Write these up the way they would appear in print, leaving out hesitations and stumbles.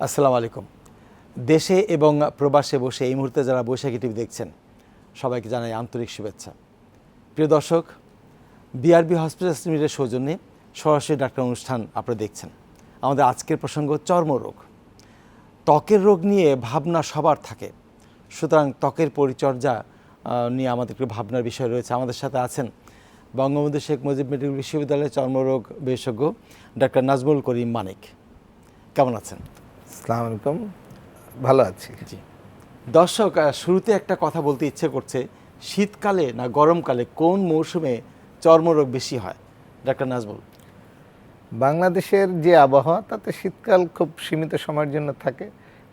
আসসালামু আলাইকুম। দেশে এবং প্রবাসে বসে এই মুহূর্তে যারা বৈশাখী টিভি দেখছেন সবাইকে জানাই আন্তরিক শুভেচ্ছা। প্রিয় দর্শক, বিআরবি হসপিটালস লিমিটেডের সৌজন্যে সরাসরি ডাক্তার অনুষ্ঠান আপনারা দেখছেন। আমাদের আজকের প্রসঙ্গ চর্মরোগ। ত্বকের রোগ নিয়ে ভাবনা সবার থাকে, সুতরাং ত্বকের পরিচর্যা নিয়ে আমাদের একটু ভাবনার বিষয় রয়েছে। আমাদের সাথে আছেন বঙ্গবন্ধু শেখ মুজিব মেডিকেল বিশ্ববিদ্যালয়ের চর্মরোগ বিশেষজ্ঞ ডাক্তার নাজমুল করিম মানিক। কেমন আছেন? আসসালামু আলাইকুম, ভালো আছি। জি দর্শক, শুরুতে একটা কথা বলতে ইচ্ছে করছে, শীতকালে না গরমকালে কোন মৌসুমে চর্মরোগ বেশি হয়? ডাক্তার নাজমুল। বাংলাদেশের যে আবহাওয়া তাতে শীতকাল খুব সীমিত সময়ের জন্য থাকে।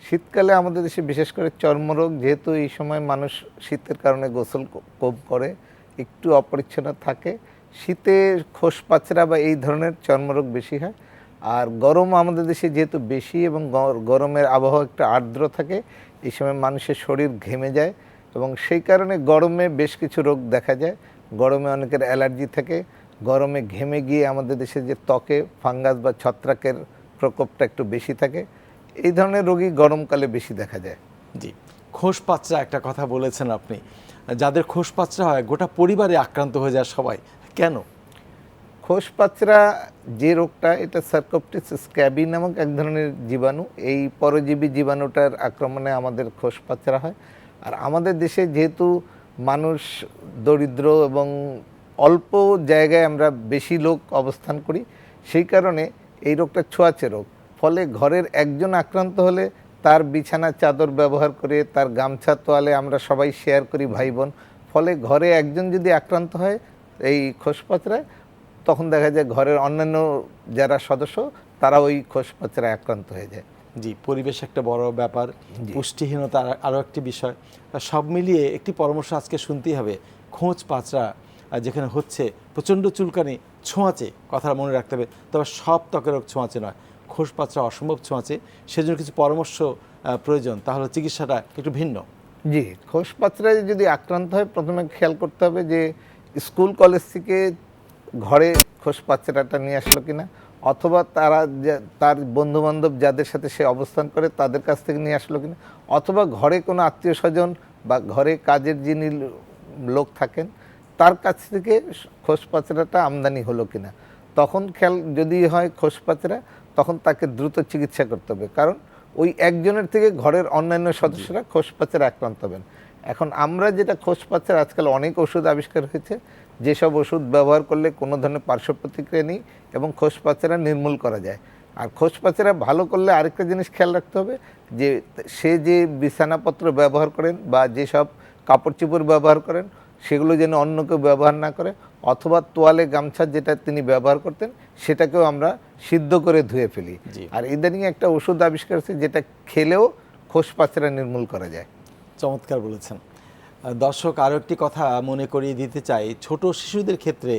শীতকালে আমাদের দেশে বিশেষ করে চর্মরোগ, যেহেতু এই সময় মানুষ শীতের কারণে গোসল কম করে, একটু অপরিচ্ছন্ন থাকে, শীতে খোসপাচড়া বা এই ধরনের চর্মরোগ বেশি হয়। আর গরম আমাদের দেশে যেহেতু বেশি এবং গরমের আবহাওয়া একটু আর্দ্র থাকে, এই সময় মানুষের শরীর ঘেমে যায় এবং সেই কারণে গরমে বেশ কিছু রোগ দেখা যায়। গরমে অনেকের অ্যালার্জি থাকে, গরমে ঘেমে গিয়ে আমাদের দেশে যে ত্বকে ফাঙ্গাস বা ছত্রাকের প্রকোপটা একটু বেশি থাকে, এই ধরনের রোগী গরমকালে বেশি দেখা যায়। জি, খোসপাচড়া একটা কথা বলেছেন আপনি। যাদের খোসপাচড়া হয় গোটা পরিবারে আক্রান্ত হয়ে যায় সবাই, কেন? খোসপাচড়া যে রোগটা, এটা সার্কোপটিস স্ক্যাবি নামক এক ধরনের জীবাণু, এই পরজীবী জীবাণুটার আক্রমণে আমাদের খোসপাচড়া হয়। আর আমাদের দেশে যেহেতু মানুষ দরিদ্র এবং অল্প জায়গায় আমরা বেশি লোক অবস্থান করি, সেই কারণে এই রোগটা ছোঁয়াচে রোগ। ফলে ঘরের একজন আক্রান্ত হলে তার বিছানা চাদর ব্যবহার করে, তার গামছা তোয়ালে আমরা সবাই শেয়ার করি ভাই বোন। ফলে ঘরে একজন যদি আক্রান্ত হয় এই খোসপাচড়ায়, তখন দেখা যায় ঘরের অন্যান্য যারা সদস্য তারা ওই খোসপাচড়ায় আক্রান্ত হয়ে যায়। জি, পরিবেশ একটা বড় ব্যাপার, পুষ্টিহীনতা আরও একটি বিষয়। সব মিলিয়ে একটি পরামর্শ আজকে শুনতেই হবে। খোঁজ পাচড়া যেখানে হচ্ছে, প্রচণ্ড চুলকানি, ছোঁয়াচে, কথাটা মনে রাখতে হবে। তবে সব ত্বকের রোগ ছোঁয়াচে নয়, খোঁজ পাচড়া অসম্ভব ছোঁয়াচে, সেজন্য কিছু পরামর্শ প্রয়োজন, তাহলে চিকিৎসাটা একটু ভিন্ন। জি, খোসপাচড়ায় যদি আক্রান্ত হয়, প্রথমে খেয়াল করতে হবে যে স্কুল কলেজ থেকে ঘরে খোসপাচড়াটা নিয়ে আসলো কিনা, অথবা তারা তার বন্ধুবান্ধব যাদের সাথে সে অবস্থান করে তাদের কাছ থেকে নিয়ে আসলো কিনা, অথবা ঘরে কোনো আত্মীয় স্বজন বা ঘরে কাজের যিনি লোক থাকেন তার কাছ থেকে খোসপাচড়াটা আমদানি হলো কিনা। তখন খেয়াল যদি হয় খোসপাচড়া, তখন তাকে দ্রুত চিকিৎসা করতে হবে, কারণ ওই একজনের থেকে ঘরের অন্যান্য সদস্যরা খোসপাচড়া আক্রান্ত হবেন। এখন আমরা যেটা খোসপাচড়া, আজকাল অনেক ওষুধ আবিষ্কার হয়েছে, যেসব ওষুধ ব্যবহার করলে কোনো ধরনের পার্শ্ব প্রতিক্রিয়া নেই এবং খোসপাচড়া নির্মূল করা যায়। আর খোসপাচড়া ভালো করলে আরেকটা জিনিস খেয়াল রাখতে হবে, যে সে যে বিছানাপত্র ব্যবহার করেন বা যেসব কাপড় চোপড় ব্যবহার করেন সেগুলো যেন অন্য কেউ ব্যবহার না করে, অথবা তোয়ালে গামছা যেটা তিনি ব্যবহার করতেন সেটাকেও আমরা সিদ্ধ করে ধুয়ে ফেলি। আর ইদানিং একটা ওষুধ আবিষ্কার হয়েছে যেটা খেলেও খোসপাচড়া নির্মূল করা যায়। চমৎকার বলেছেন। দর্শক, আরও একটি কথা মনে করিয়ে দিতে চাই, ছোট শিশুদের ক্ষেত্রে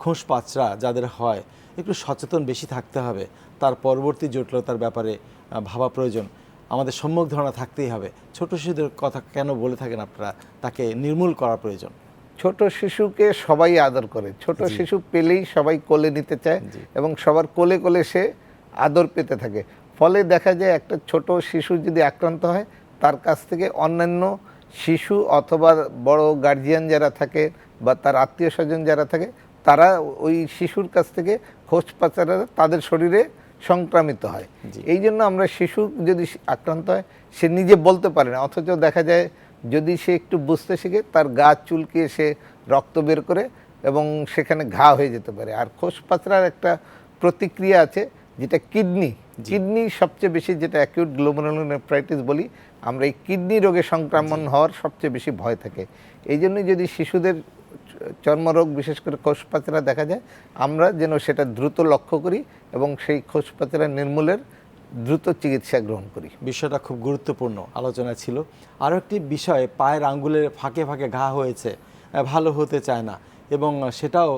খোঁসপাচড়া যাদের হয় একটু সচেতন বেশি থাকতে হবে, তার পরবর্তী জটিলতার ব্যাপারে ভাবা প্রয়োজন। আমাদের সম্যক ধারণা থাকতেই হবে। ছোট শিশুদের কথা কেন বলে থাকেন আপনারা, তাকে নির্মূল করা প্রয়োজন। ছোট শিশুকে সবাই আদর করে, ছোট শিশু পেলেই সবাই কোলে নিতে চায় এবং সবার কোলে কোলে সে আদর পেতে থাকে। ফলে দেখা যায় একটা ছোট শিশু যদি আক্রান্ত হয়, তার কাছ থেকে অন্যান্য শিশু অথবা বড় গার্জিয়ান যারা থাকে বা তার আত্মীয় স্বজন যারা থাকে, তারা ওই শিশুর কাছ থেকে খোঁজপাচারা তাদের শরীরে সংক্রামিত হয়। এই জন্য আমরা শিশু যদি আক্রান্ত হয়, সে নিজে বলতে পারে না, অথচ দেখা যায় যদি সে একটু বুঝতে শিখে, তার গা চুলকিয়ে সে রক্ত বের করে এবং সেখানে ঘা হয়ে যেতে পারে। আর খোসপাচড়ার একটা প্রতিক্রিয়া আছে যেটা কিডনি সবচেয়ে বেশি, যেটা অ্যাকিউট গ্লোমেরুলোনেফ্রাইটিস বলি আমরা, এই কিডনি রোগে সংক্রমণ হওয়ার সবচেয়ে বেশি ভয় থাকে। এই জন্যই যদি শিশুদের চর্মরোগ বিশেষ করে খোসপাচড়া দেখা যায়, আমরা যেন সেটা দ্রুত লক্ষ্য করি এবং সেই খোসপাচড়া নির্মূলের দ্রুত চিকিৎসা গ্রহণ করি। বিষয়টা খুব গুরুত্বপূর্ণ আলোচনা ছিল। আরও একটি বিষয়, পায়ের আঙ্গুলের ফাঁকে ফাঁকে ঘা হয়েছে, ভালো হতে চায় না, এবং সেটাও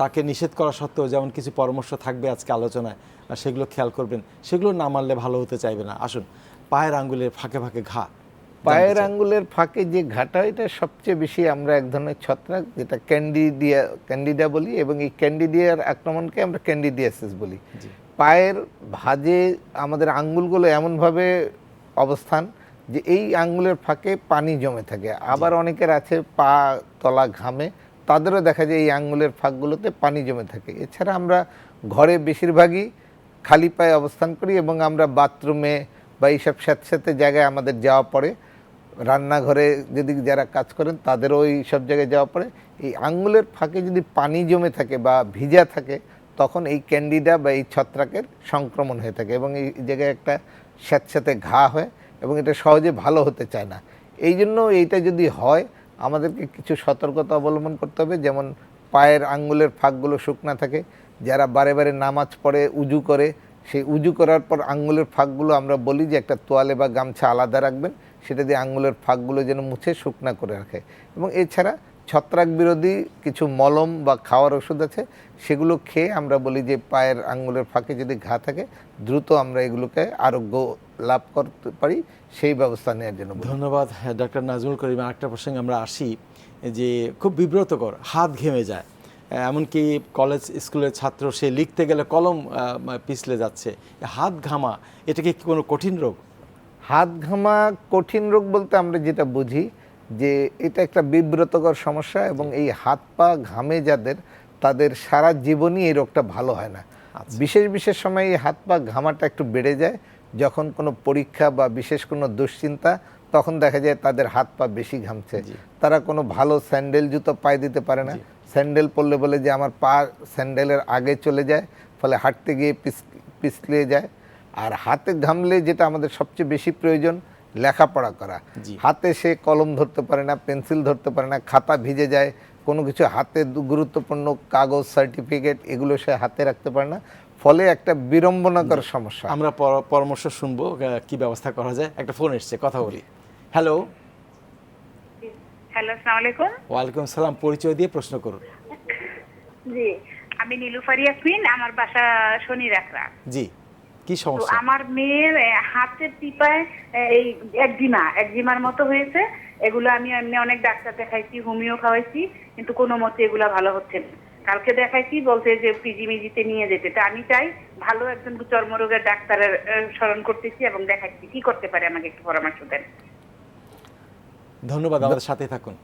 তাকে নিষেধ করা সত্ত্বেও যেমন কিছু পরামর্শ থাকবে আজকে আলোচনায়, সেগুলো খেয়াল করবেন, সেগুলো না মানলে ভালো হতে চাইবে না। আসুন, পায়ের আঙ্গুলের ফাঁকে ফাঁকে ঘা। পায়ের আঙ্গুলের ফাঁকে যে ঘাটা, এটা সবচেয়ে বেশি আমরা এক ধরনের ছত্রাক যেটা ক্যান্ডিডা বলি, এবং এই ক্যান্ডিডিয়ার আক্রমণকে আমরা ক্যান্ডিডিয়াসিস বলি। পায়ের ভাঁজে আমাদের আঙ্গুলগুলো এমনভাবে অবস্থান যে এই আঙ্গুলের ফাঁকে পানি জমে থাকে। আবার অনেকের আছে পা তলা ঘামে, তাদেরও দেখা যায় এই আঙ্গুলের ফাঁকগুলোতে পানি জমে থাকে। এছাড়া আমরা ঘরে বেশিরভাগই খালি পায়ে অবস্থান করি এবং আমরা বাথরুমে বা এইসব স্যাঁতস্যাঁতে জায়গায় আমাদের যাওয়া পড়ে, রান্নাঘরে যদি যারা কাজ করেন তাদেরও ওই সব জায়গায় যাওয়া পড়ে। এই আঙ্গুলের ফাঁকে যদি পানি জমে থাকে বা ভিজা থাকে, তখন এই ক্যান্ডিডা বা এই ছত্রাকের সংক্রমণ হয়ে থাকে এবং এই জায়গায় একটা স্যাঁতস্যাঁতে ঘা হয় এবং এটা সহজে ভালো হতে চায় না। এই জন্য এইটা যদি হয় আমাদেরকে কিছু সতর্কতা অবলম্বন করতে হবে। যেমন পায়ের আঙ্গুলের ফাঁকগুলো শুকনা থাকে, যারা বারে বারে নামাজ পড়ে উজু করে, সেই উজু করার পর আঙ্গুলের ফাঁকগুলো আমরা বলি যে একটা তোয়ালে বা গামছা আলাদা রাখবেন, সেটা দিয়ে আঙ্গুলের ফাঁকগুলো যেন মুছে শুকনা করে রাখে। এবং এছাড়া ছত্রাক বিরোধী কিছু মলম বা খাওয়ার ওষুধ আছে, সেগুলো খেয়ে আমরা বলি যে পায়ের আঙ্গুলের ফাঁকে যদি ঘা থাকে দ্রুত আমরা এগুলোকে আরোগ্য লাভ করতে পারি, সেই ব্যবস্থা নেওয়ার জন্য বলি। ধন্যবাদ ডক্টর নাজমুল করিম। আরেকটা প্রসঙ্গে আমরা আসি যে খুব বিব্রতকর, হাত ঘেমে যায়, এমনকি কলেজ স্কুলের ছাত্র সে লিখতে গেলে কলম পিছলে যাচ্ছে। হাত ঘামা এটা কি কোনো কঠিন রোগ? হাত ঘামা কঠিন রোগ বলতে আমরা যেটা বুঝি যে এটা একটা বিব্রতকর সমস্যা এবং এই হাত পা ঘামে যাদের, তাদের সারা জীবনই এই রোগটা ভালো হয় না। বিশেষ বিশেষ সময় এই হাত পা ঘামাটা একটু বেড়ে যায়, যখন কোনো পরীক্ষা বা বিশেষ কোনো দুশ্চিন্তা, তখন দেখা যায় তাদের হাত পা বেশি ঘামছে। তারা কোনো ভালো স্যান্ডেল জুতো পায়ে দিতে পারে না, স্যান্ডেল পরলে বলে যে আমার পা স্যান্ডেলের আগে চলে যায়, ফলে হাঁটতে গিয়ে পিছলে যায়। আর হাতে ঘামলে যেটা আমাদের সবচেয়ে বেশি প্রয়োজন, লেখাপড়া করা, হাতে সে কলম ধরতে পারে না, পেন্সিল ধরতে পারে না, খাতা ভিজে যায়, কোনো কিছু হাতে গুরুত্বপূর্ণ কাগজ, সার্টিফিকেট, এগুলো সে হাতে রাখতে পারে না, ফলে একটা বিড়ম্বনাকর সমস্যা। আমরা পরামর্শ শুনবো কি ব্যবস্থা করা যায়। একটা ফোন এসছে, কথা বলি। হ্যালো। হ্যালো, আসসালামু আলাইকুম। ওয়ালাইকুম সালাম। পরিচয় দিয়ে প্রশ্ন করুন। জি, আমি নীলুফার ইয়াসমিন, আমার বাসা শনি রাখরা। জি, কি তো সমস্যা? আমার মেয়ের হাতের টিপায় এই একজিমার মতো হয়েছে। এগুলো আমি এমনি অনেক ডাক্তার দেখাইছি, হোমিও খাওয়াইছি, কিন্তু কোনো মতে এগুলা ভালো হচ্ছে না। কালকে দেখাইছি, বলতে যে পিজিমিজিতে নিয়ে যেতে। তা আমি চাই ভালো একজন চর্মরোগের ডাক্তারের স্মরণ করতেছি এবং দেখাচ্ছি। কি করতে পারে আমাকে একটু পরামর্শ দেন। ধন্যবাদ, আমাদের সাথে থাকুন।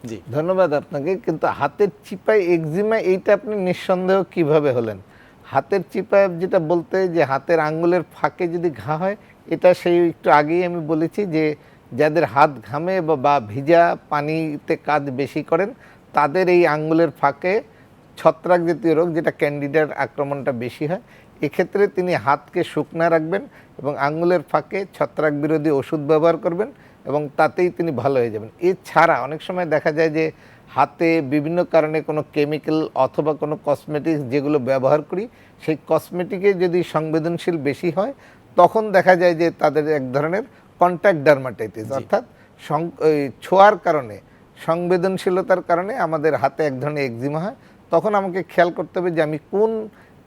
জি, ধন্যবাদ আপনাকে। কিন্তু হাতের চিপায় একজিমা, এইটা আপনি নিঃসন্দেহ কিভাবে হলেন? হাতের চিপায় যেটা বলতে, যে হাতের আঙ্গুলের ফাঁকে যদি ঘা হয়, এটা সেই একটু আগেই আমি বলেছি যে যাদের হাত ঘামে বা ভিজা পানিতে কাজ বেশি করেন, তাদের এই আঙ্গুলের ফাঁকে ছত্রাক জাতীয় রোগ, যেটা ক্যান্ডিডার আক্রমণটা বেশি হয়। এক্ষেত্রে তিনি হাতকে শুকনা রাখবেন এবং আঙ্গুলের ফাঁকে ছত্রাক বিরোধী ওষুধ ব্যবহার করবেন এবং তাতেই তিনি ভালো হয়ে যাবেন। এছাড়া অনেক সময় দেখা যায় যে হাতে বিভিন্ন কারণে কোনো কেমিক্যাল অথবা কোনো কসমেটিক্স যেগুলো ব্যবহার করি, সেই কসমেটিকে যদি সংবেদনশীল বেশি হয়, তখন দেখা যায় যে তাদের এক ধরনের কন্ট্যাক্ট ডার্মাটাইটিস, অর্থাৎ ছোঁয়ার কারণে, সংবেদনশীলতার কারণে আমাদের হাতে এক ধরনের একজিমা হয়। তখন আমাকে খেয়াল করতে হবে যে আমি কোন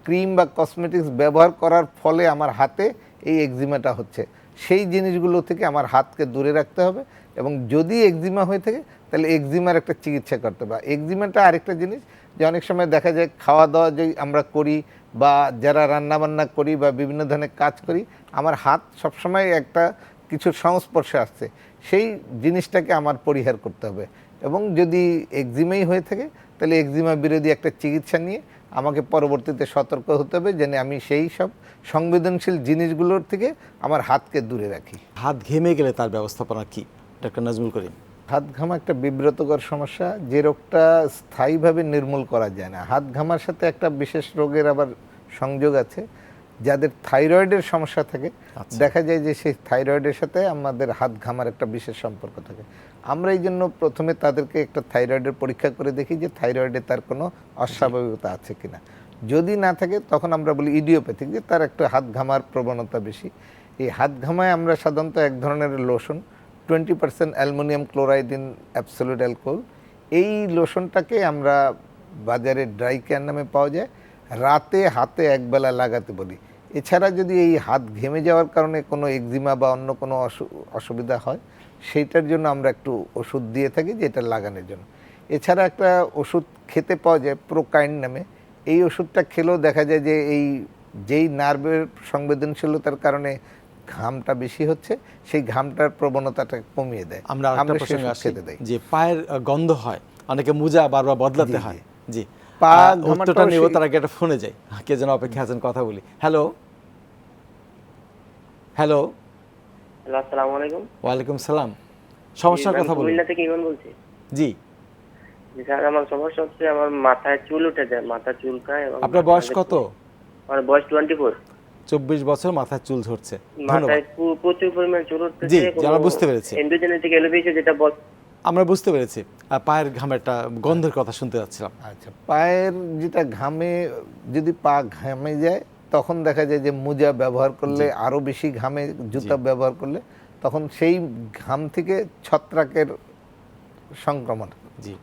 ক্রিম বা কসমেটিক্স ব্যবহার করার ফলে আমার হাতে এই একজিমাটা হচ্ছে। সেই জিনিসগুলো থেকে আমার হাতকে দূরে রাখতে হবে এবং যদি একজিমা হয়ে থাকে তাহলে একজিমার একটা চিকিৎসা করতে হবে। একজিমাটা আরেকটা জিনিস যে অনেক সময় দেখা যায় খাওয়া দাওয়া যে আমরা করি বা যারা রান্নাবান্না করি বা বিভিন্ন ধরনের কাজ করি, আমার হাত সবসময় একটা কিছুর সংস্পর্শে আসছে, সেই জিনিসটাকে আমার পরিহার করতে হবে। এবং যদি একজিমাই হয়ে থাকে তাহলে একজিমা বিরোধী একটা চিকিৎসা নিয়ে আমাকে পরবর্তীতে সতর্ক হতে হবে, যেন আমি সেই সব সংবেদনশীল জিনিসগুলোর থেকে আমার হাতকে দূরে রাখি। হাত ঘেমে গেলে তার ব্যবস্থাপনা কি, ডক্টর নাজমুল করিম? হাত ঘামা একটা বিব্রতকর সমস্যা, যে রোগটা স্থায়ীভাবে নির্মূল করা যায় না। হাত ঘামার সাথে একটা বিশেষ রোগের আবার সংযোগ আছে। যাদের থাইরয়েডের সমস্যা থাকে, দেখা যায় যে সেই থাইরয়েডের সাথে আমাদের হাত ঘামার একটা বিশেষ সম্পর্ক থাকে। আমরা এই জন্য প্রথমে তাদেরকে একটা থাইরয়েডের পরীক্ষা করে দেখি যে থাইরয়েডে তার কোনো অস্বাভাবিকতা আছে কিনা। যদি না থাকে তখন আমরা বলি ইডিওপ্যাথিক, যে তার একটা হাত ঘামার প্রবণতা বেশি। এই হাত ঘামায় আমরা সাধারণত এক ধরনের lotion, 20% aluminium chloride in absolute alcohol, এই লোশনটাকে আমরা বাজারে ড্রাই কেয়ার নামে পাওয়া যায়, রাতে হাতে একবেলা লাগাতে বলি। এছাড়া যদি এই হাত ঘেমে যাওয়ার কারণে কোনো একজিমা বা অন্য কোনো অসুবিধা হয়, সেইটার জন্য আমরা একটু ওষুধ দিয়ে থাকি, যে এটা লাগানোর জন্য। এছাড়া একটা ওষুধ খেতে পাওয়া যায় প্রোকাইন নামে, এই ওষুধটা খেলেও দেখা যায় যে এই যেই নার্ভের সংবেদনশীলতার কারণে ঘামটা বেশি হচ্ছে, সেই ঘামটার প্রবণতাটা কমিয়ে দেয়। আমরা আরেকটা সে প্রসঙ্গে ওষুধ আসি খেতে দেই। যে পায়ের গন্ধ হয়, অনেকে মোজা বারবার বদলাতে জি, হয়। জি, পা উত্তরটা ঘামাটাও নেব তার আগে একটা ফোনে যাই, কে যেন অপেক্ষা আছেন, কথা বলি। হ্যালো হ্যালো, হ্যালো, আসসালামু আলাইকুম। ওয়ালাইকুম সালাম। সমস্যার জি, আমি কথা বলুন। কুমিল্লা থেকে ইমন বলছি। জি, জি স্যার, আমার সমস্যা হচ্ছে আমার মাথায় চুল উঠে যায়, মাথা চুলকায় এবং আপনার বয়স কত? আমার বয়স 24। 24 বছর, মাথায় চুল ঝরছে। ধন্যবাদ। মাথায় প্রচুর পরিমাণে চুল উঠতেছে। জি, আমরা বুঝতে পেরেছি। এন্ডোজেনেটিক এলোপেশিয়া যেটা আমরা বুঝতে পেরেছি। পায়ের ঘামেরটা গন্ধের কথা শুনতে যাচ্ছিলাম। আচ্ছা, পায়ের যেটা ঘামে, যদি পা ঘামে যায় তখন দেখা যায় যে মোজা ব্যবহার করলে আরো বেশি ঘামে, জুতা ব্যবহার করলে তখন সেই ঘাম থেকে ছত্রাকের সংক্রমণ। জি,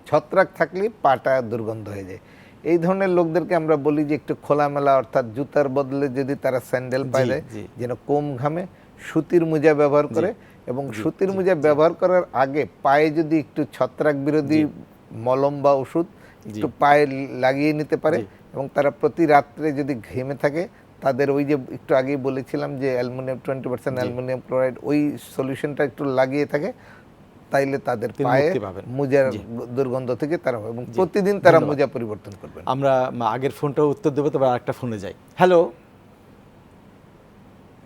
ছত্রাক থাকলে পাটা দুর্গন্ধ হয়ে যায়। এই ধরনের লোকদেরকে আমরা বলি যে একটু খোলামেলা, অর্থাৎ জুতার বদলে যদি তারা স্যান্ডেল পায় দেয়, জি। যেন কম ঘামে, সুতির মোজা ব্যবহার করে, এবং সুতির মোজা ব্যবহার করার আগে পায়ে যদি একটু ছত্রাক বিরোধী মলম বা ওষুধ একটু পায়ে লাগিয়ে নিতে পারে, এবং তারা প্রতি রাত্রে যদি ঘেমে থাকে, তাদের ওই যে একটু আগেই বলেছিলাম যে অ্যালুমিনিয়াম 20% অ্যালুমিনিয়াম ক্লোরাইড, ওই সলিউশনটা একটু লাগিয়ে থাকে, তাইলে তাদের তিনি পায়ে মুক্তি পাবেন। মোজার দুর্গন্ধ থেকে তারা, এবং প্রতিদিন তারা মোজা পরিবর্তন করবেন। আমরা আগের ফোনটা উত্তর দেবো, তবে আরেকটা ফোনে যাই। হ্যালো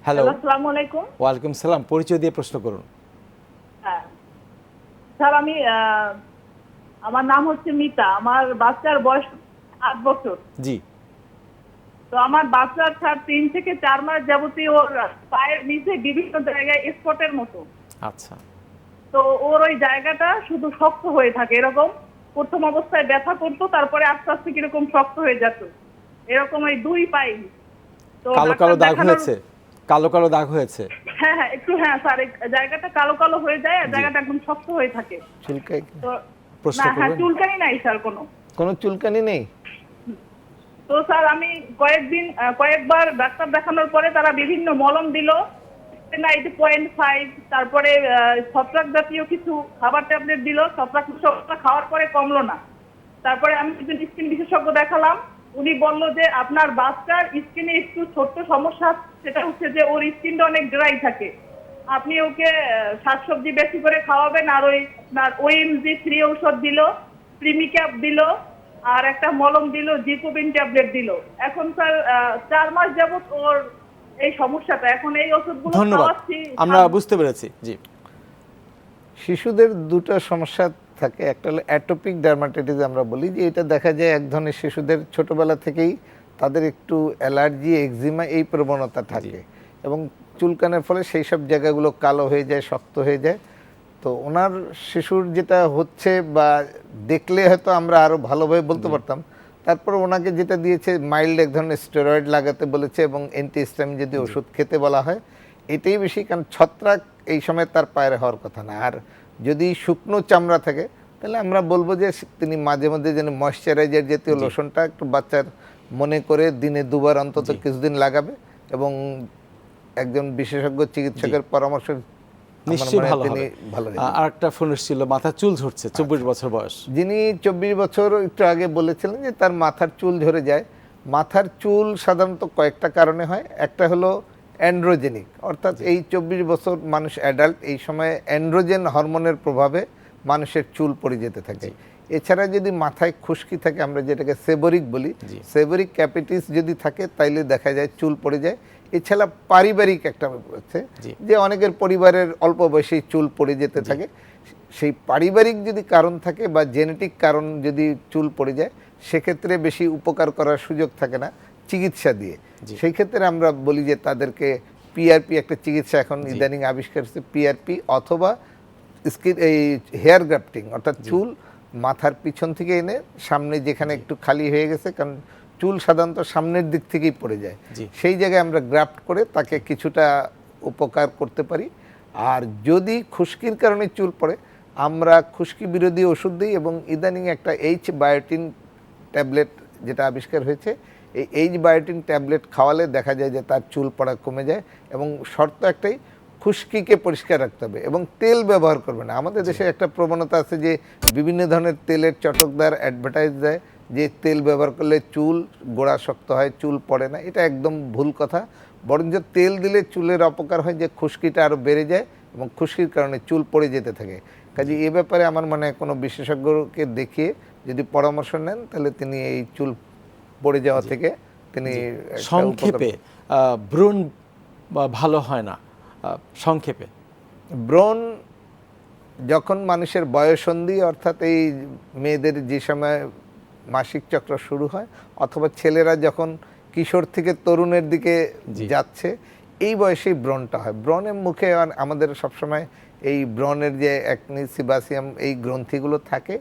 হ্যালো, আসসালামু আলাইকুম। ওয়ালাইকুম সালাম। পরিচয় দিয়ে প্রশ্ন করুন। হ্যাঁ স্যার, আমি আমার নাম হচ্ছে মিতা। আমার বাচ্চার বয়স 8 বছর। জি, তো আমার বাচ্চার স্যার 3 থেকে 4 মাস যাবতীয় ওর পায়ের নিচে বিভিন্ন জায়গায় স্পটের মতো। আচ্ছা, তো ওর ওই জায়গাটা শুধু শক্ত হয়ে থাকে, এরকম প্রথম অবস্থায় ব্যথা করতো, তারপরে আস্তে আস্তে কিরকম শক্ত হয়ে যেত, এরকম এই 2 পায়ে। তো কালো কালো দাগ হয়েছে, কালো কালো দাগ হয়েছে। হ্যাঁ হ্যাঁ, একটু হ্যাঁ স্যার, এই জায়গাটা কালো কালো হয়ে যায়, আর জায়গাটা একদম শক্ত হয়ে থাকে। চুলকায় কি? তো প্রশ্ন না, হ্যাঁ, করবেন? চুলকানি নাই স্যার কোনো। কোনো চুলকানি নেই? তো স্যার আমি কয়েকবার ডাক্তার দেখানোর পরে তারা বিভিন্ন মলম দিল, 90.5, তারপরে ছত্রাক জাতীয় কিছু খাবার ট্যাবলেট দিল, ছত্রাক খাওয়ার পরে কমলো না। তারপরে আমি একজন স্কিন বিশেষজ্ঞ দেখালাম, উনি বলল যে আপনার বাচ্চার স্কিনে একটু ছোট্ট সমস্যা, সেটা হচ্ছে যে ওর স্কিনটা অনেক ড্রাই থাকে, আপনি ওকে শাকসবজি বেশি করে খাওয়াবেন, আর ওই আপনার OMG-3 ঔষধ দিল, প্রিমিক্যাপ দিল, আর একটা মলম দিল, জিকোবিন ট্যাবলেট দিল। এখন স্যার 4 মাস যাবত ওর এই সমস্যাটা, এখন এই ওষুধগুলো ধন্যবাদ, খাওয়াচ্ছি। আমরা বুঝতে পেরেছি। জি, শিশুদের দুটো সমস্যা থাকে, একটা হলো অ্যাটোপিক ডার্মাটাইটিস, আমরা বলি যে এটা দেখা যায় এক ধরনের শিশুদের ছোটবেলা থেকেই তাদের একটু অ্যালার্জি, এক্সিমা এই প্রবণতা থাকে, এবং চুলকানের ফলে সেই সব জায়গাগুলো কালো হয়ে যায়, শক্ত হয়ে যায়। তো ওনার শিশুর যেটা হচ্ছে, বা দেখলে হয়তো আমরা আরো ভালোভাবে বলতে পারতাম, তারপর ওনাকে যেটা দিয়েছে মাইল্ড এক ধরনের স্টেরয়েড লাগাতে বলেছে, এবং অ্যান্টিহিস্টামিন যদি ওষুধ খেতে বলা হয়, এটাই বেশি, কারণ ছত্রাক এই সময় তার পায়ের হওয়ার কথা না। আর যদি শুকনো চামড়া থাকে, তাহলে আমরা বলবো যে তিনি মাঝে মধ্যে যেন ময়শ্চারাইজার জাতীয় লোশনটা একটু বাচ্চার মনে করে দিনে 2 বার অন্তত কিছুদিন লাগাবে, এবং একজন বিশেষজ্ঞ চিকিৎসকের পরামর্শ নিশ্চয়ই ভালো হবে। ভালো। আরেকটা ফোন এসেছিল, মাথার চুল ঝরছে, 24 বছর বয়স। যিনি 24 বছর একটু আগে বলেছিলেন যে তার মাথার চুল ঝরে যায়। মাথার চুল সাধারণত কয়েকটা কারণে হয়। একটা হলো অ্যান্ড্রোজেনিক, অর্থাৎ এই 24 বছর মানুষ অ্যাডাল্ট, এই সময় অ্যান্ড্রোজেন হরমোনের প্রভাবে মানুষের চুল পড়ে যেতে থাকে। এছাড়া যদি মাথায় খুশকি থাকে, আমরা যেটাকে সেবরিক বলি, সেবরিক ক্যাপিটিস যদি থাকে, তাইলে দেখা যায় চুল পড়ে যায়। এছাড়া পারিবারিক একটা হচ্ছে যে অনেকের পরিবারের অল্প বয়সেই চুল পড়ে যেতে থাকে, সেই পারিবারিক যদি কারণ থাকে বা জেনেটিক কারণ যদি চুল পড়ে যায়, সেক্ষেত্রে বেশি উপকার করার সুযোগ থাকে না চিকিৎসা দিয়ে। সেই ক্ষেত্রে আমরা বলি যে তাদেরকে পিআরপি একটা চিকিৎসা এখন ইদানিং আবিষ্কার হচ্ছে, পিআরপি অথবা স্কিন এই হেয়ার গ্রাফটিং, অর্থাৎ চুল মাথার পিছন থেকে এনে সামনে যেখানে একটু খালি হয়ে গেছে, কারণ চুল সাধারণত সামনের দিক থেকেই পড়ে যায়, সেই জায়গায় আমরা গ্রাফট করে তাকে কিছুটা উপকার করতে পারি। আর যদি খুশকির কারণে চুল পড়ে, আমরা খুশকি বিরোধী ওষুধ দিই, এবং ইদানিং একটা H-বায়োটিন ট্যাবলেট যেটা আবিষ্কার হয়েছে, এই H-বায়োটিন ট্যাবলেট খাওয়ালে দেখা যায় যে তার চুল পড়া কমে যায়। এবং শর্ত একটাই, খুশকিকে পরিষ্কার রাখতে হবে এবং তেল ব্যবহার করবে না। আমাদের দেশে একটা প্রবণতা আছে যে বিভিন্ন ধরনের তেলের চটকদার অ্যাডভার্টাইজ দেয়, যে তেল ব্যবহার করলে চুল গোড়া শক্ত হয়, চুল পড়ে না, এটা একদম ভুল কথা। বরঞ্চ তেল দিলে চুলের অপকার হয় যে খুশকিটা আরও বেড়ে যায় এবং খুশকির কারণে চুল পড়ে যেতে থাকে। কাজে এ ব্যাপারে আমার মনে হয় কোনো বিশেষজ্ঞকে দেখিয়ে যদি পরামর্শ নেন তাহলে তিনি এই চুল পড়ে যাওয়া থেকে তিনি একটা সংক্ষেপে ব্রণ ভালো হয় না, সংক্ষেপে ব্রণ যখন মানুষের বয়ঃসন্ধি অর্থাৎ এই মেয়েদের যে সময় মাসিক চক্র শুরু হয় অথবা ছেলেরা যখন কিশোর থেকে তরুণের দিকে যাচ্ছে এই বয়সেই ব্রণটা হয়। ব্রণের মুখে আমাদের সবসময় এই ব্রণের যে অ্যাকনি সিবাসিয়াম এই গ্রন্থিগুলো থাকে,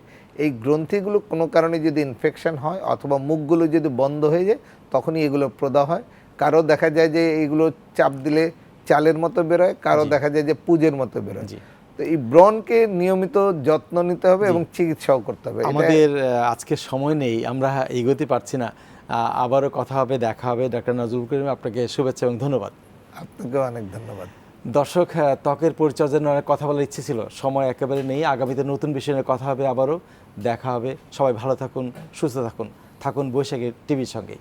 এই গ্রন্থিগুলো কোনো কারণে যদি ইনফেকশন হয় অথবা মুখগুলো যদি বন্ধ হয়ে যায় তখনই এগুলো প্রদাহ হয়। কারো দেখা যায় যে এইগুলো চাপ দিলে চালের মতো বেরোয়, কারো দেখা যায় যে পুজের মতো বেরোয়। তো এই ব্রণকে নিয়মিত যত্ন নিতে হবে এবং চিকিৎসাও করতে হবে। আমাদের আজকে সময় নেই, আমরা এগোতে পারছি না। আবারও কথা হবে, দেখা হবে। ডক্টর নজরুল করিম, আপনাকে শুভেচ্ছা এবং ধন্যবাদ। আপনাকেও অনেক ধন্যবাদ। দর্শক, ত্বকের পরিচর্যা নিয়ে অনেক কথা বলার ইচ্ছে ছিল, সময় একেবারে নেই। আগামীতে নতুন বিষয় নিয়ে কথা হবে, আবারও দেখা হবে। সবাই ভালো থাকুন, সুস্থ থাকুন, থাকুন বৈশাখী টিভির সঙ্গে।